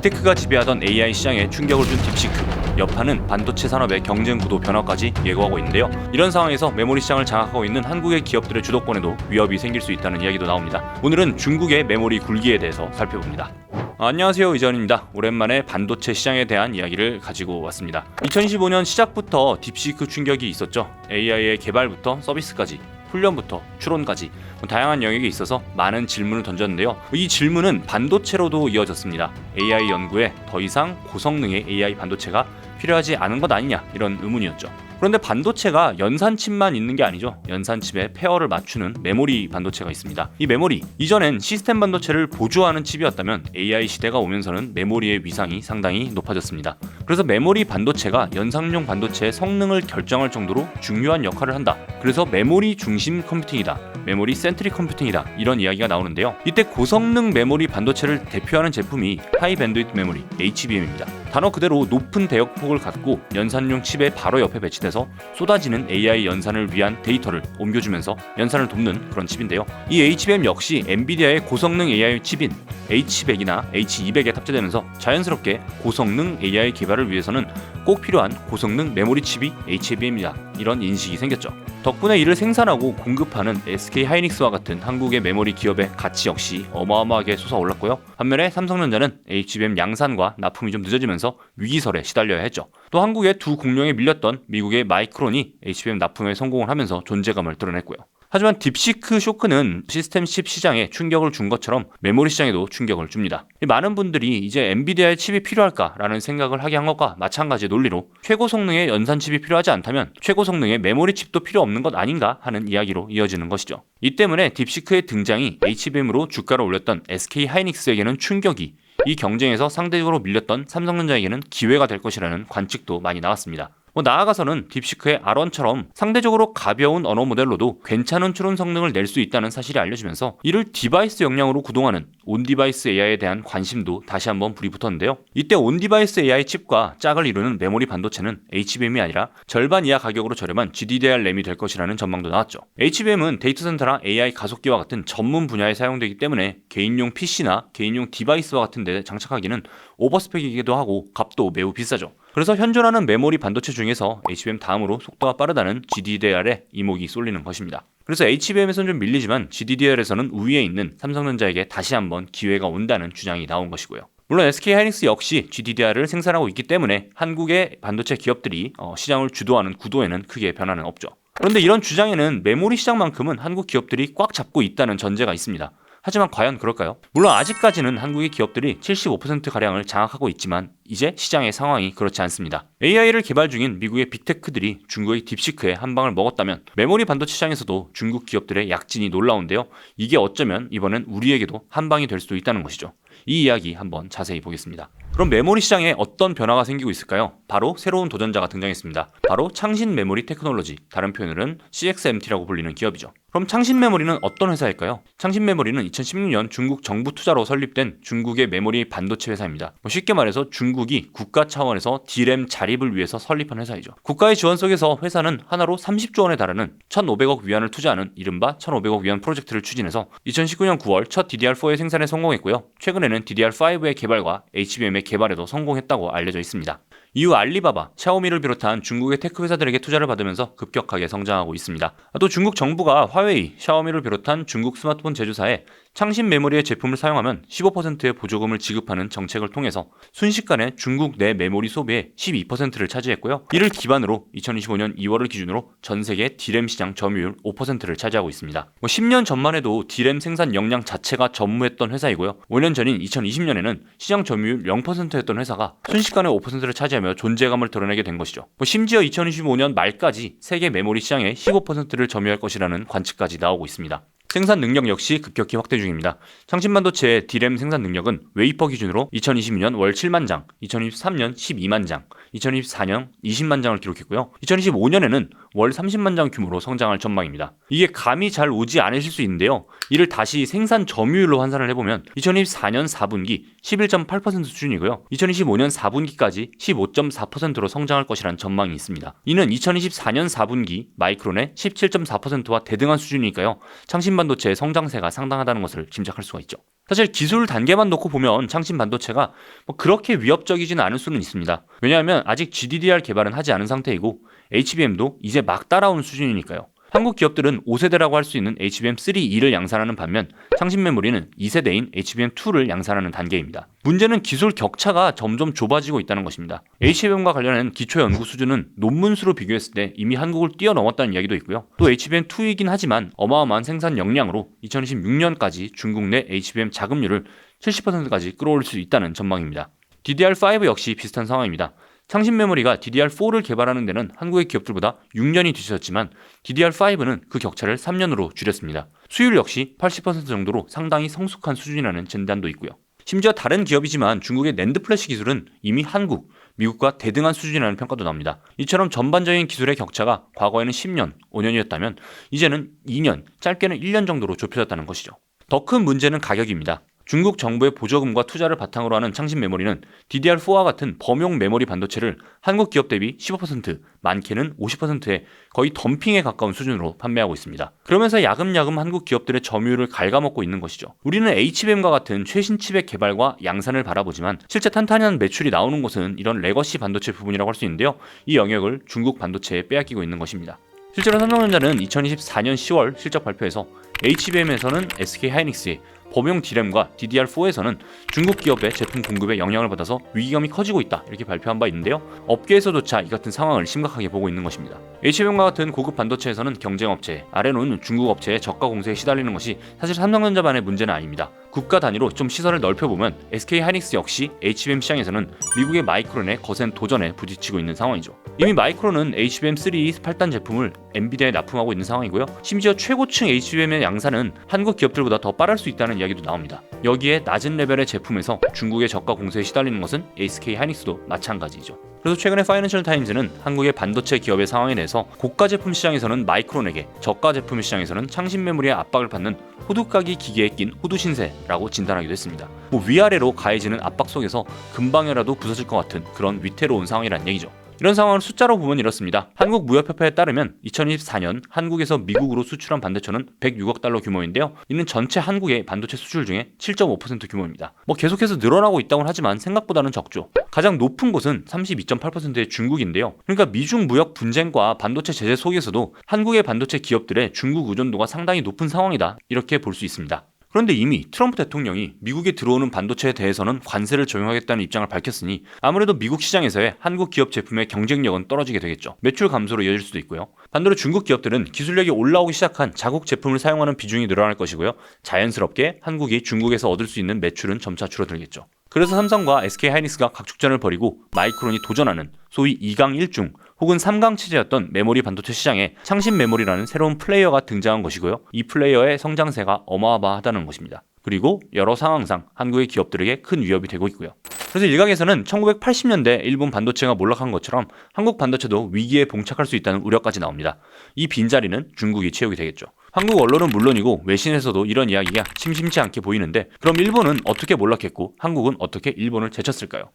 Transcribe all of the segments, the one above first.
빅테크가 지배하던 AI 시장에 충격을 준 딥시크, 여파는 반도체 산업의 경쟁 구도 변화까지 예고하고 있는데요. 이런 상황에서 메모리 시장을 장악하고 있는 한국의 기업들의 주도권에도 위협이 생길 수 있다는 이야기도 나옵니다. 오늘은 중국의 메모리 굴기에 대해서 살펴봅니다. 안녕하세요, 이재현입니다. 오랜만에 반도체 시장에 대한 이야기를 가지고 왔습니다. 2025년 시작부터 딥시크 충격이 있었죠. AI의 개발부터 서비스까지, 훈련부터 추론까지 다양한 영역에 있어서 많은 질문을 던졌는데요. 이 질문은 반도체로도 이어졌습니다. AI 연구에 더 이상 고성능의 AI 반도체가 필요하지 않은 것 아니냐, 이런 의문이었죠. 그런데 반도체가 연산칩만 있는 게 아니죠. 연산칩에 페어를 맞추는 메모리 반도체가 있습니다. 이 메모리, 이전엔 시스템 반도체를 보조하는 칩이었다면 AI 시대가 오면서는 메모리의 위상이 상당히 높아졌습니다. 그래서 메모리 반도체가 연상용 반도체의 성능을 결정할 정도로 중요한 역할을 한다. 그래서 메모리 중심 컴퓨팅이다, 메모리 센트릭 컴퓨팅이다, 이런 이야기가 나오는데요. 이때 고성능 메모리 반도체를 대표하는 제품이 하이 밴드위드 메모리 HBM입니다. 단어 그대로 높은 대역폭을 갖고 연산용 칩의 바로 옆에 배치돼서 쏟아지는 AI 연산을 위한 데이터를 옮겨주면서 연산을 돕는 그런 칩인데요. 이 HBM 역시 엔비디아의 고성능 AI 칩인 H100이나 H200에 탑재되면서 자연스럽게 고성능 AI 개발을 위해서는 꼭 필요한 고성능 메모리 칩이 HBM이다, 이런 인식이 생겼죠. 덕분에 이를 생산하고 공급하는 SK 하이닉스와 같은 한국의 메모리 기업의 가치 역시 어마어마하게 솟아올랐고요. 반면에 삼성전자는 HBM 양산과 납품이 좀 늦어지면서 위기설에 시달려야 했죠. 또 한국의 두 공룡에 밀렸던 미국의 마이크론이 HBM 납품에 성공을 하면서 존재감을 드러냈고요. 하지만 딥시크 쇼크는 시스템 칩 시장에 충격을 준 것처럼 메모리 시장에도 충격을 줍니다. 많은 분들이 이제 엔비디아의 칩이 필요할까라는 생각을 하게 한 것과 마찬가지 논리로 최고 성능의 연산 칩이 필요하지 않다면 최고 성능의 메모리 칩도 필요 없는 것 아닌가 하는 이야기로 이어지는 것이죠. 이 때문에 딥시크의 등장이 HBM으로 주가를 올렸던 SK 하이닉스에게는 충격이, 이 경쟁에서 상대적으로 밀렸던 삼성전자에게는 기회가 될 것이라는 관측도 많이 나왔습니다. 나아가서는 딥시크의 R1처럼 상대적으로 가벼운 언어 모델로도 괜찮은 추론 성능을 낼 수 있다는 사실이 알려지면서 이를 디바이스 역량으로 구동하는 온디바이스 AI에 대한 관심도 다시 한번 불이 붙었는데요. 이때 온디바이스 AI 칩과 짝을 이루는 메모리 반도체는 HBM이 아니라 절반 이하 가격으로 저렴한 GDDR 램이 될 것이라는 전망도 나왔죠. HBM은 데이터 센터나 AI 가속기와 같은 전문 분야에 사용되기 때문에 개인용 PC나 개인용 디바이스와 같은 데 장착하기는 오버스펙이기도 하고 값도 매우 비싸죠. 그래서 현존하는 메모리 반도체 중에서 HBM 다음으로 속도가 빠르다는 GDDR에 이목이 쏠리는 것입니다. 그래서 HBM에서는 좀 밀리지만 GDDR에서는 우위에 있는 삼성전자에게 다시 한번 기회가 온다는 주장이 나온 것이고요. 물론 SK 하이닉스 역시 GDDR을 생산하고 있기 때문에 한국의 반도체 기업들이 시장을 주도하는 구도에는 크게 변화는 없죠. 그런데 이런 주장에는 메모리 시장만큼은 한국 기업들이 꽉 잡고 있다는 전제가 있습니다. 하지만 과연 그럴까요? 물론 아직까지는 한국의 기업들이 75%가량을 장악하고 있지만 이제 시장의 상황이 그렇지 않습니다. AI를 개발 중인 미국의 빅테크들이 중국의 딥시크에 한 방을 먹었다면 메모리 반도체 시장에서도 중국 기업들의 약진이 놀라운데요. 이게 어쩌면 이번엔 우리에게도 한 방이 될 수도 있다는 것이죠. 이 이야기 한번 자세히 보겠습니다. 그럼 메모리 시장에 어떤 변화가 생기고 있을까요? 바로 새로운 도전자가 등장했습니다. 바로 창신 메모리 테크놀로지, 다른 표현으로는 CXMT라고 불리는 기업이죠. 그럼 창신 메모리는 어떤 회사일까요? 창신 메모리는 2016년 중국 정부 투자로 설립된 중국의 메모리 반도체 회사입니다. 쉽게 말해서 중국이 국가 차원에서 D램 자립을 위해서 설립한 회사이죠. 국가의 지원 속에서 회사는 하나로 30조 원에 달하는 1,500억 위안을 투자하는 이른바 1,500억 위안 프로젝트를 추진해서 2019년 9월 첫 DDR4의 생산에 성공했고요. 최근에는 DDR5의 개발과 HBM의 개발에도 성공했다고 알려져 있습니다. 이후 알리바바, 샤오미를 비롯한 중국의 테크 회사들에게 투자를 받으면서 급격하게 성장하고 있습니다. 또 중국 정부가 화웨이, 샤오미를 비롯한 중국 스마트폰 제조사에 창신 메모리의 제품을 사용하면 15%의 보조금을 지급하는 정책을 통해서 순식간에 중국 내 메모리 소비의 12%를 차지했고요. 이를 기반으로 2025년 2월을 기준으로 전 세계 D램 시장 점유율 5%를 차지하고 있습니다. 10년 전만 해도 D램 생산 역량 자체가 전무했던 회사이고요. 5년 전인 2020년에는 시장 점유율 0%였던 회사가 순식간에 5%를 차지하며 존재감을 드러내게 된 것이죠. 심지어 2025년 말까지 세계 메모리 시장의 15%를 점유할 것이라는 관측까지 나오고 있습니다. 생산 능력 역시 급격히 확대 중입니다. 창신반도체의 D램 생산 능력은 웨이퍼 기준으로 2022년 월 7만 장, 2023년 12만 장, 2024년 20만 장을 기록했고요. 2025년에는 월 30만 장 규모로 성장할 전망입니다. 이게 감이 잘 오지 않으실 수 있는데요. 이를 다시 생산 점유율로 환산을 해보면 2024년 4분기 11.8% 수준이고요. 2025년 4분기까지 15.4%로 성장할 것이라는 전망이 있습니다. 이는 2024년 4분기 마이크론의 17.4%와 대등한 수준이니까요. 창신 창신 반도체의 성장세가 상당하다는 것을 짐작할 수가 있죠. 사실 기술 단계만 놓고 보면 창신 반도체가 그렇게 위협적이지는 않을 수는 있습니다. 왜냐하면 아직 GDDR 개발은 하지 않은 상태이고 HBM도 이제 막 따라온 수준이니까요. 한국 기업들은 5세대라고 할 수 있는 HBM3E를 양산하는 반면 창신 메모리는 2세대인 HBM2를 양산하는 단계입니다. 문제는 기술 격차가 점점 좁아지고 있다는 것입니다. HBM과 관련한 기초 연구 수준은 논문 수로 비교했을 때 이미 한국을 뛰어넘었다는 이야기도 있고요. 또 HBM2이긴 하지만 어마어마한 생산 역량으로 2026년까지 중국 내 HBM 자급률을 70%까지 끌어올릴 수 있다는 전망입니다. DDR5 역시 비슷한 상황입니다. 창신 메모리가 DDR4를 개발하는 데는 한국의 기업들보다 6년이 뒤졌지만 DDR5는 그 격차를 3년으로 줄였습니다. 수율 역시 80% 정도로 상당히 성숙한 수준이라는 진단도 있고요. 심지어 다른 기업이지만 중국의 낸드 플래시 기술은 이미 한국, 미국과 대등한 수준이라는 평가도 나옵니다. 이처럼 전반적인 기술의 격차가 과거에는 10년, 5년이었다면 이제는 2년, 짧게는 1년 정도로 좁혀졌다는 것이죠. 더 큰 문제는 가격입니다. 중국 정부의 보조금과 투자를 바탕으로 하는 창신 메모리는 DDR4와 같은 범용 메모리 반도체를 한국 기업 대비 15%, 많게는 50%의 거의 덤핑에 가까운 수준으로 판매하고 있습니다. 그러면서 야금야금 한국 기업들의 점유율을 갉아먹고 있는 것이죠. 우리는 HBM과 같은 최신 칩의 개발과 양산을 바라보지만 실제 탄탄한 매출이 나오는 곳은 이런 레거시 반도체 부분이라고 할 수 있는데요. 이 영역을 중국 반도체에 빼앗기고 있는 것입니다. 실제로 삼성전자는 2024년 10월 실적 발표에서 HBM에서는 SK하이닉스의 범용 D램과 DDR4에서는 중국 기업의 제품 공급에 영향을 받아서 위기감이 커지고 있다 이렇게 발표한 바 있는데요. 업계에서조차 이 같은 상황을 심각하게 보고 있는 것입니다. HBM과 같은 고급 반도체에서는 경쟁업체, 아래로는 중국 업체의 저가 공세에 시달리는 것이 사실 삼성전자만의 문제는 아닙니다. 국가 단위로 좀 시선을 넓혀보면 SK하이닉스 역시 HBM 시장에서는 미국의 마이크론의 거센 도전에 부딪히고 있는 상황이죠. 이미 마이크론은 HBM3 8단 제품을 엔비디아에 납품하고 있는 상황이고요. 심지어 최고층 HBM의 양산은 한국 기업들보다 더 빠를 수 있다는 이야기도 나옵니다. 여기에 낮은 레벨의 제품에서 중국의 저가 공세에 시달리는 것은 SK하이닉스도 마찬가지죠. 그래서 최근에 파이낸셜 타임즈는 한국의 반도체 기업의 상황에 대해서 고가 제품 시장에서는 마이크론에게, 저가 제품 시장에서는 창신 메모리의 압박을 받는 호두까기 기계에 낀 호두 신세라고 진단하기도 했습니다. 위아래로 가해지는 압박 속에서 금방이라도 부서질 것 같은 그런 위태로운 상황이란 얘기죠. 이런 상황을 숫자로 보면 이렇습니다. 한국무역협회에 따르면 2024년 한국에서 미국으로 수출한 반도체는 106억 달러 규모인데요. 이는 전체 한국의 반도체 수출 중에 7.5% 규모입니다. 계속해서 늘어나고 있다고는 하지만 생각보다는 적죠. 가장 높은 곳은 32.8%의 중국인데요. 그러니까 미중 무역 분쟁과 반도체 제재 속에서도 한국의 반도체 기업들의 중국 의존도가 상당히 높은 상황이다 이렇게 볼 수 있습니다. 그런데 이미 트럼프 대통령이 미국에 들어오는 반도체에 대해서는 관세를 적용하겠다는 입장을 밝혔으니 아무래도 미국 시장에서의 한국 기업 제품의 경쟁력은 떨어지게 되겠죠. 매출 감소로 이어질 수도 있고요. 반대로 중국 기업들은 기술력이 올라오기 시작한 자국 제품을 사용하는 비중이 늘어날 것이고요. 자연스럽게 한국이 중국에서 얻을 수 있는 매출은 점차 줄어들겠죠. 그래서 삼성과 SK하이닉스가 각축전을 벌이고 마이크론이 도전하는 소위 2강 1중 혹은 3강 체제였던 메모리 반도체 시장에 창신 메모리라는 새로운 플레이어가 등장한 것이고요. 이 플레이어의 성장세가 어마어마하다는 것입니다. 그리고 여러 상황상 한국의 기업들에게 큰 위협이 되고 있고요. 그래서 일각에서는 1980년대 일본 반도체가 몰락한 것처럼 한국 반도체도 위기에 봉착할 수 있다는 우려까지 나옵니다. 이 빈자리는 중국이 채우게 되겠죠. 한국 언론은 물론이고 외신에서도 이런 이야기가 심심치 않게 보이는데 그럼 일본은 어떻게 몰락했고 한국은 어떻게 일본을 제쳤을까요?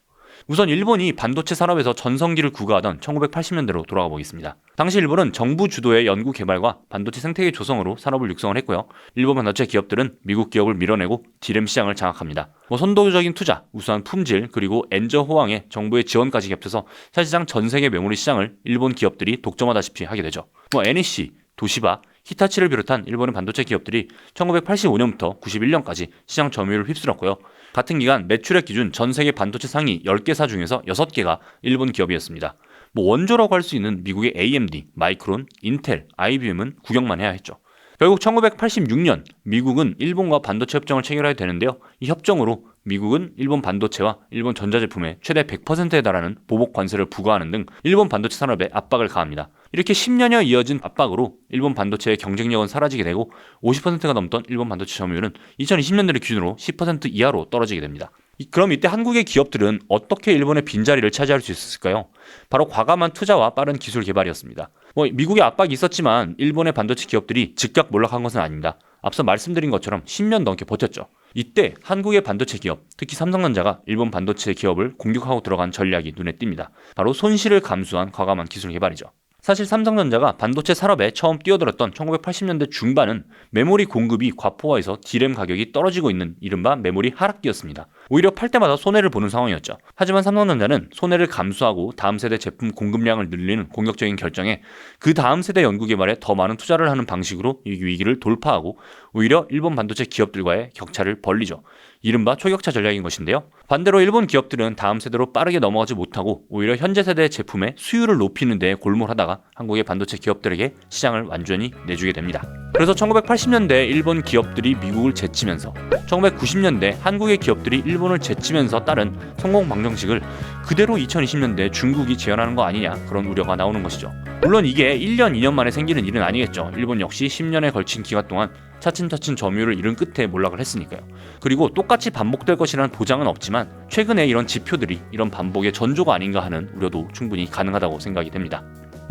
우선 일본이 반도체 산업에서 전성기를 구가하던 1980년대로 돌아가 보겠습니다. 당시 일본은 정부 주도의 연구 개발과 반도체 생태계 조성으로 산업을 육성을 했고요. 일본 반도체 기업들은 미국 기업을 밀어내고 D램 시장을 장악합니다. 선도적인 투자, 우수한 품질, 그리고 엔저 호황에 정부의 지원까지 겹쳐서 사실상 전 세계 메모리 시장을 일본 기업들이 독점하다시피 하게 되죠. NEC, 도시바, 히타치를 비롯한 일본의 반도체 기업들이 1985년부터 91년까지 시장 점유율을 휩쓸었고요. 같은 기간 매출액 기준 전 세계 반도체 상위 10개사 중에서 6개가 일본 기업이었습니다. 원조라고 할 수 있는 미국의 AMD, 마이크론, 인텔, IBM은 구경만 해야 했죠. 결국 1986년 미국은 일본과 반도체 협정을 체결해야 되는데요. 이 협정으로 미국은 일본 반도체와 일본 전자제품에 최대 100%에 달하는 보복 관세를 부과하는 등 일본 반도체 산업에 압박을 가합니다. 이렇게 10년여 이어진 압박으로 일본 반도체의 경쟁력은 사라지게 되고 50%가 넘던 일본 반도체 점유율은 2020년대를 기준으로 10% 이하로 떨어지게 됩니다. 그럼 이때 한국의 기업들은 어떻게 일본의 빈자리를 차지할 수 있었을까요? 바로 과감한 투자와 빠른 기술 개발이었습니다. 미국의 압박이 있었지만 일본의 반도체 기업들이 즉각 몰락한 것은 아닙니다. 앞서 말씀드린 것처럼 10년 넘게 버텼죠. 이때 한국의 반도체 기업, 특히 삼성전자가 일본 반도체 기업을 공격하고 들어간 전략이 눈에 띕니다. 바로 손실을 감수한 과감한 기술 개발이죠. 사실 삼성전자가 반도체 산업에 처음 뛰어들었던 1980년대 중반은 메모리 공급이 과포화해서 D램 가격이 떨어지고 있는 이른바 메모리 하락기였습니다. 오히려 팔 때마다 손해를 보는 상황이었죠. 하지만 삼성전자는 손해를 감수하고 다음 세대 제품 공급량을 늘리는 공격적인 결정에 그 다음 세대 연구 개발에 더 많은 투자를 하는 방식으로 이 위기를 돌파하고 오히려 일본 반도체 기업들과의 격차를 벌리죠. 이른바 초격차 전략인 것인데요. 반대로 일본 기업들은 다음 세대로 빠르게 넘어가지 못하고 오히려 현재 세대의 제품의 수율을 높이는 데 골몰하다가 한국의 반도체 기업들에게 시장을 완전히 내주게 됩니다. 그래서 1980년대 일본 기업들이 미국을 제치면서 1990년대 한국의 기업들이 일본을 제치면서 따른 성공 방정식을 그대로 2020년대 중국이 재현하는 거 아니냐, 그런 우려가 나오는 것이죠. 물론 이게 1년, 2년 만에 생기는 일은 아니겠죠. 일본 역시 10년에 걸친 기간 동안 차츰차츰 점유율을 잃은 끝에 몰락을 했으니까요. 그리고 똑같이 반복될 것이라는 보장은 없지만 최근에 이런 지표들이 이런 반복의 전조가 아닌가 하는 우려도 충분히 가능하다고 생각이 됩니다.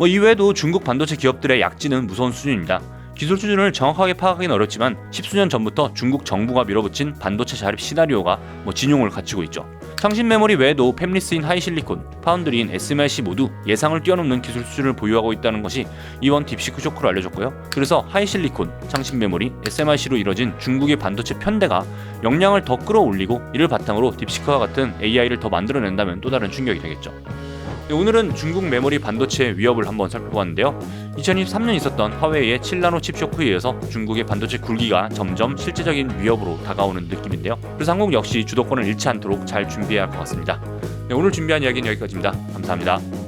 이외에도 중국 반도체 기업들의 약진은 무서운 수준입니다. 기술 수준을 정확하게 파악하기는 어렵지만 10수년 전부터 중국 정부가 밀어붙인 반도체 자립 시나리오가 진용을 갖추고 있죠. 창신 메모리 외에도 팹리스인 하이실리콘, 파운드리인 SMIC 모두 예상을 뛰어넘는 기술 수준을 보유하고 있다는 것이 이번 딥시크 쇼크로 알려졌고요. 그래서 하이실리콘, 창신 메모리, SMIC로 이뤄진 중국의 반도체 편대가 역량을 더 끌어올리고 이를 바탕으로 딥시크와 같은 AI를 더 만들어낸다면 또 다른 충격이 되겠죠. 오늘은 중국 메모리 반도체 위협을 한번 살펴봤는데요. 2023년 있었던 화웨이의 7나노 칩 쇼크에 의해서 중국의 반도체 굴기가 점점 실질적인 위협으로 다가오는 느낌인데요. 그래서 한국 역시 주도권을 잃지 않도록 잘 준비해야 할 것 같습니다. 오늘 준비한 이야기는 여기까지입니다. 감사합니다.